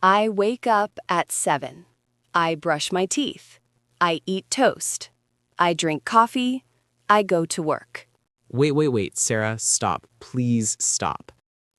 I wake up at 7. I brush my teeth. I eat toast. I drink coffee. I go to work. Wait, Sarah, stop. Please stop.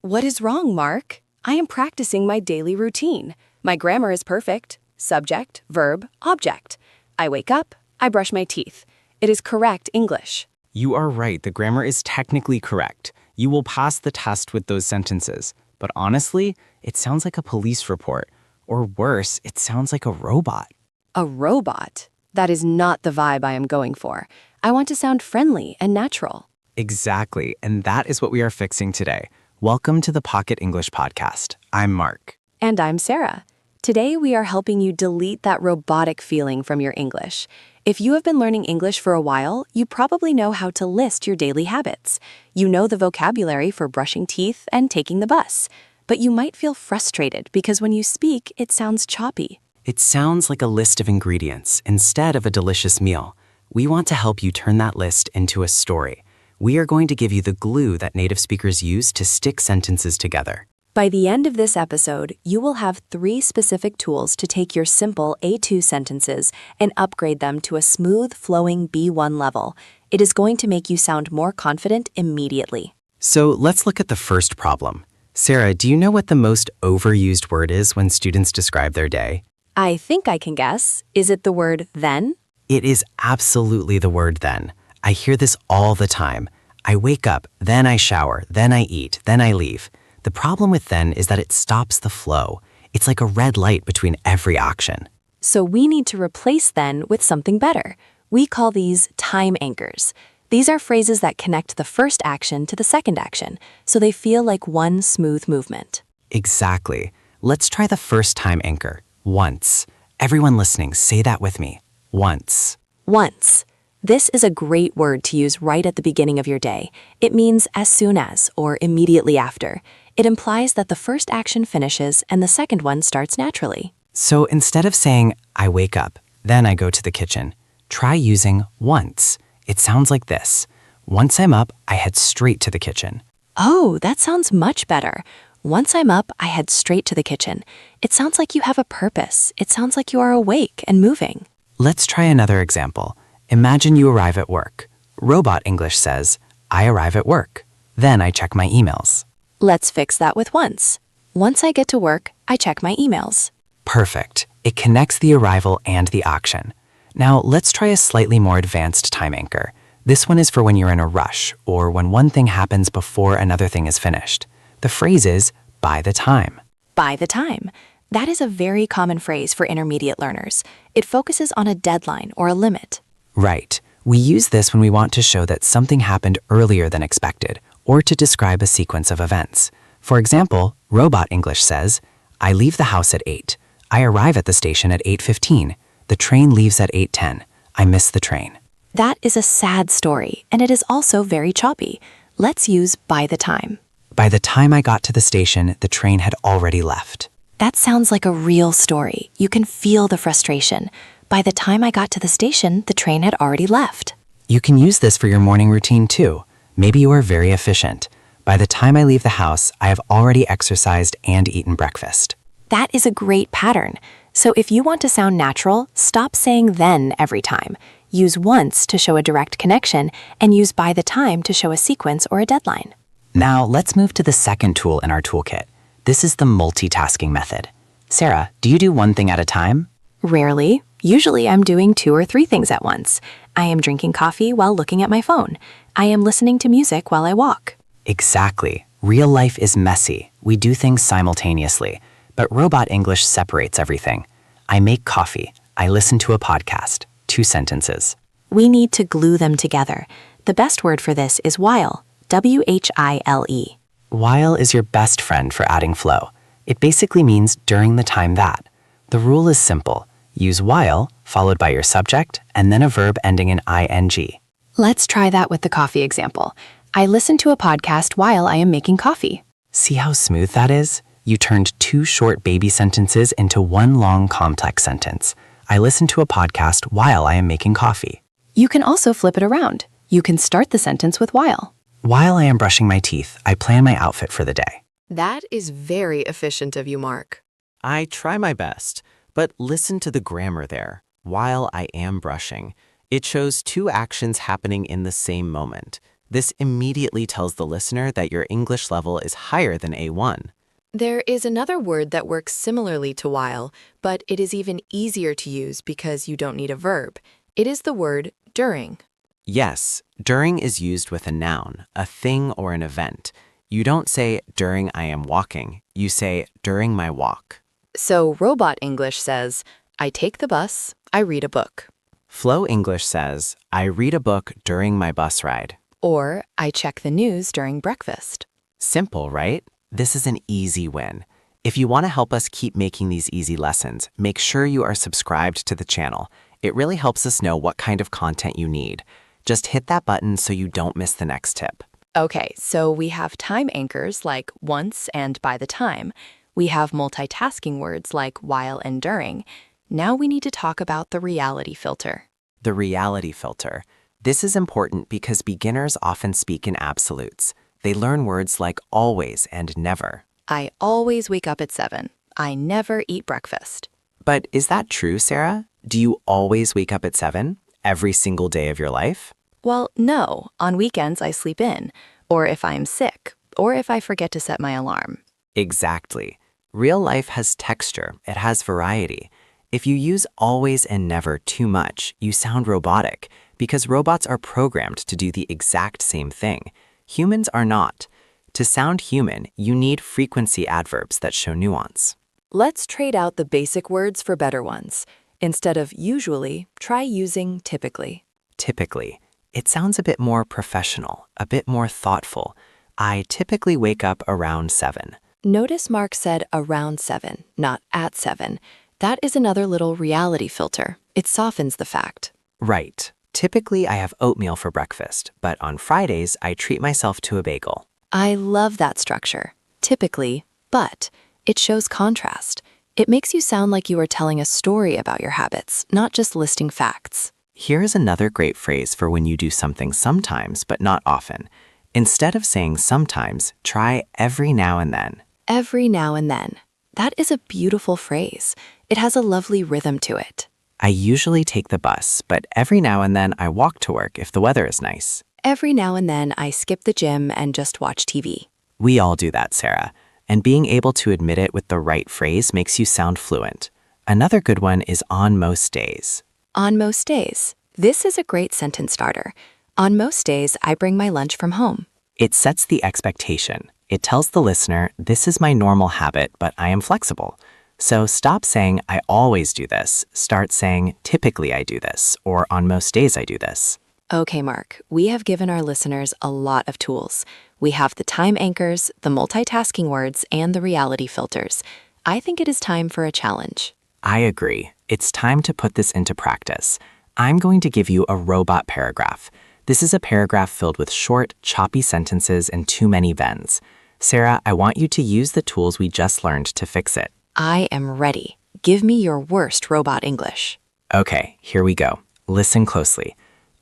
What is wrong, Mark? I am practicing my daily routine. My grammar is perfect. Subject, verb, object. I wake up. I brush my teeth. It is correct English. You are right, the grammar is technically correct. You will pass the test with those sentences. But honestly, it sounds like a police report. Or worse, it sounds like a robot. A robot? That is not the vibe I am going for. I want to sound friendly and natural. Exactly, and that is what we are fixing today. Welcome to the Pocket English Podcast. I'm Mark. And I'm Sarah. Today we are helping you delete that robotic feeling from your English. If you have been learning English for a while, you probably know how to list your daily habits. You know the vocabulary for brushing teeth and taking the bus. But you might feel frustrated because when you speak, it sounds choppy. It sounds like a list of ingredients instead of a delicious meal. We want to help you turn that list into a story. We are going to give you the glue that native speakers use to stick sentences together. By the end of this episode, you will have 3 specific tools to take your simple A2 sentences and upgrade them to a smooth, flowing B1 level. It is going to make you sound more confident immediately. So let's look at the first problem. Sarah, do you know what the most overused word is when students describe their day? I think I can guess. Is it the word then? It is absolutely the word then. I hear this all the time. I wake up, then I shower, then I eat, then I leave. The problem with then is that it stops the flow. It's like a red light between every action. So we need to replace then with something better. We call these time anchors. These are phrases that connect the first action to the second action, so they feel like one smooth movement. Exactly. Let's try the first time anchor. Once. Everyone listening, say that with me. Once. Once. This is a great word to use right at the beginning of your day. It means as soon as or immediately after. It implies that the first action finishes and the second one starts naturally. So instead of saying, I wake up, then I go to the kitchen, try using once. It sounds like this. Once I'm up, I head straight to the kitchen. Oh, that sounds much better. Once I'm up, I head straight to the kitchen. It sounds like you have a purpose. It sounds like you are awake and moving. Let's try another example. Imagine you arrive at work. Robot English says, I arrive at work. Then I check my emails. Let's fix that with once. Once I get to work, I check my emails. Perfect. It connects the arrival and the action. Now, let's try a slightly more advanced time anchor. This one is for when you're in a rush or when one thing happens before another thing is finished. The phrase is, by the time. By the time. That is a very common phrase for intermediate learners. It focuses on a deadline or a limit. Right. We use this when we want to show that something happened earlier than expected or to describe a sequence of events. For example, Robot English says, I leave the house at 8. I arrive at the station at 8:15. The train leaves at 8:10. I miss the train. That is a sad story, and it is also very choppy. Let's use by the time. By the time I got to the station, the train had already left. That sounds like a real story. You can feel the frustration. By the time I got to the station, the train had already left. You can use this for your morning routine too. Maybe you are very efficient. By the time I leave the house, I have already exercised and eaten breakfast. That is a great pattern. So if you want to sound natural, stop saying then every time. Use once to show a direct connection and use by the time to show a sequence or a deadline. Now let's move to the second tool in our toolkit. This is the multitasking method. Sarah, do you do one thing at a time? Rarely. Usually I'm doing 2 or 3 things at once. I am drinking coffee while looking at my phone. I am listening to music while I walk. Exactly. Real life is messy. We do things simultaneously. But Robot English separates everything. I make coffee. I listen to a podcast. 2 sentences. We need to glue them together. The best word for this is while. W-H-I-L-E. While is your best friend for adding flow. It basically means during the time that. The rule is simple. Use while, followed by your subject, and then a verb ending in ing. Let's try that with the coffee example. I listen to a podcast while I am making coffee. See how smooth that is? You turned 2 short baby sentences into one long complex sentence. I listen to a podcast while I am making coffee. You can also flip it around. You can start the sentence with while. While I am brushing my teeth, I plan my outfit for the day. That is very efficient of you, Mark. I try my best, but listen to the grammar there. While I am brushing, it shows two actions happening in the same moment. This immediately tells the listener that your English level is higher than A1. There is another word that works similarly to while, but it is even easier to use because you don't need a verb. It is the word during. Yes, during is used with a noun, a thing or an event. You don't say during I am walking, you say during my walk. So robot English says, I take the bus, I read a book. Flow English says, I read a book during my bus ride. Or I check the news during breakfast. Simple, right? This is an easy win. If you want to help us keep making these easy lessons, make sure you are subscribed to the channel. It really helps us know what kind of content you need. Just hit that button so you don't miss the next tip. Okay, so we have time anchors like once and by the time. We have multitasking words like while and during. Now we need to talk about the reality filter. The reality filter. This is important because beginners often speak in absolutes. They learn words like always and never. I always wake up at 7. I never eat breakfast. But is that true, Sarah? Do you always wake up at 7 every single day of your life? Well, no. On weekends, I sleep in, or if I'm sick, or if I forget to set my alarm. Exactly. Real life has texture. It has variety. If you use always and never too much, you sound robotic because robots are programmed to do the exact same thing. Humans are not. To sound human, you need frequency adverbs that show nuance. Let's trade out the basic words for better ones. Instead of usually, try using typically. Typically. It sounds a bit more professional, a bit more thoughtful. I typically wake up around 7. Notice Mark said around 7, not at 7. That is another little reality filter. It softens the fact. Right. Typically, I have oatmeal for breakfast, but on Fridays, I treat myself to a bagel. I love that structure. Typically, but it shows contrast. It makes you sound like you are telling a story about your habits, not just listing facts. Here is another great phrase for when you do something sometimes, but not often. Instead of saying sometimes, try every now and then. Every now and then. That is a beautiful phrase. It has a lovely rhythm to it. I usually take the bus, but every now and then I walk to work if the weather is nice. Every now and then I skip the gym and just watch TV. We all do that, Sarah. And being able to admit it with the right phrase makes you sound fluent. Another good one is on most days. On most days. This is a great sentence starter. On most days, I bring my lunch from home. It sets the expectation. It tells the listener, this is my normal habit, but I am flexible. So stop saying, I always do this. Start saying, typically I do this, or on most days I do this. Okay, Mark, we have given our listeners a lot of tools. We have the time anchors, the multitasking words, and the reality filters. I think it is time for a challenge. I agree. It's time to put this into practice. I'm going to give you a robot paragraph. This is a paragraph filled with short, choppy sentences and too many thens. Sarah, I want you to use the tools we just learned to fix it. I am ready. Give me your worst robot English. Okay, here we go. Listen closely.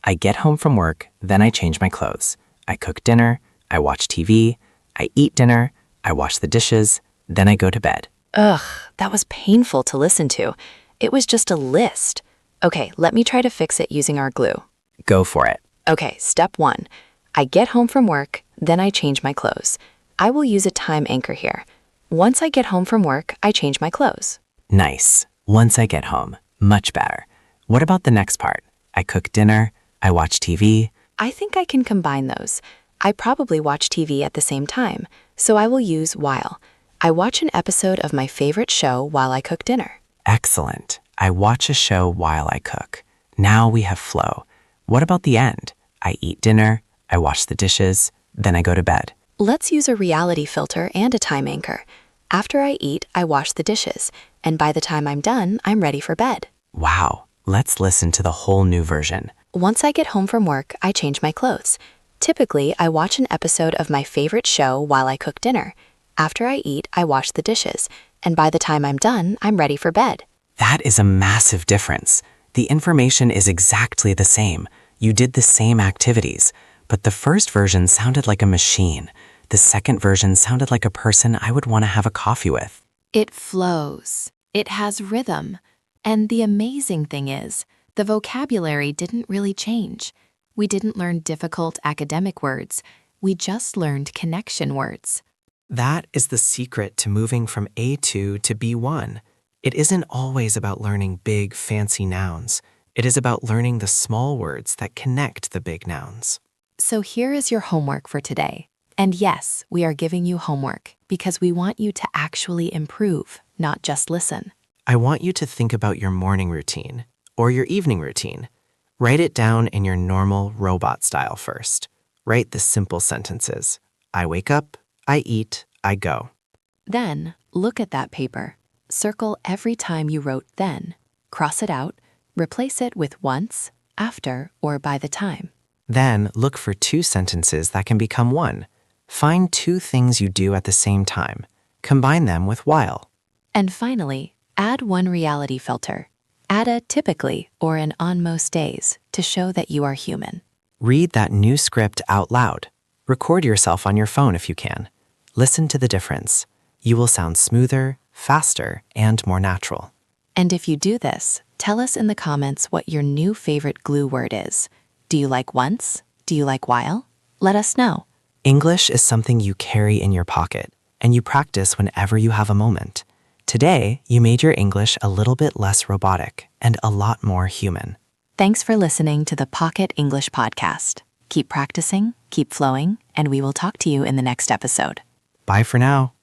I get home from work, then I change my clothes. I cook dinner, I watch TV, I eat dinner, I wash the dishes, then I go to bed. Ugh, that was painful to listen to. It was just a list. Okay, let me try to fix it using our glue. Go for it. Okay, step 1. I get home from work, then I change my clothes. I will use a time anchor here. Once I get home from work, I change my clothes. Nice. Once I get home. Much better. What about the next part? I cook dinner, I watch TV. I think I can combine those. I probably watch TV at the same time, so I will use while. I watch an episode of my favorite show while I cook dinner. Excellent. I watch a show while I cook. Now we have flow. What about the end? I eat dinner, I wash the dishes, then I go to bed. Let's use a reality filter and a time anchor. After I eat, I wash the dishes, and by the time I'm done, I'm ready for bed. Wow. Let's listen to the whole new version. Once I get home from work, I change my clothes. Typically, I watch an episode of my favorite show while I cook dinner. After I eat, I wash the dishes, and by the time I'm done, I'm ready for bed. That is a massive difference. The information is exactly the same. You did the same activities, but the first version sounded like a machine. The second version sounded like a person I would want to have a coffee with. It flows. It has rhythm. And the amazing thing is, the vocabulary didn't really change. We didn't learn difficult academic words. We just learned connection words. That is the secret to moving from A2 to B1. It isn't always about learning big, fancy nouns. It is about learning the small words that connect the big nouns. So here is your homework for today. And yes, we are giving you homework because we want you to actually improve, not just listen. I want you to think about your morning routine or your evening routine. Write it down in your normal robot style first. Write the simple sentences. I wake up, I eat, I go. Then, look at that paper. Circle every time you wrote then. Cross it out. Replace it with once, after, or by the time. Then look for 2 sentences that can become one. Find 2 things you do at the same time. Combine them with while. And finally, add one reality filter. Add a typically or an on most days to show that you are human. Read that new script out loud. Record yourself on your phone if you can. Listen to the difference. You will sound smoother, faster, and more natural. And if you do this, tell us in the comments what your new favorite glue word is. Do you like once? Do you like while? Let us know. English is something you carry in your pocket, and you practice whenever you have a moment. Today, you made your English a little bit less robotic and a lot more human. Thanks for listening to the Pocket English Podcast. Keep practicing, keep flowing, and we will talk to you in the next episode. Bye for now.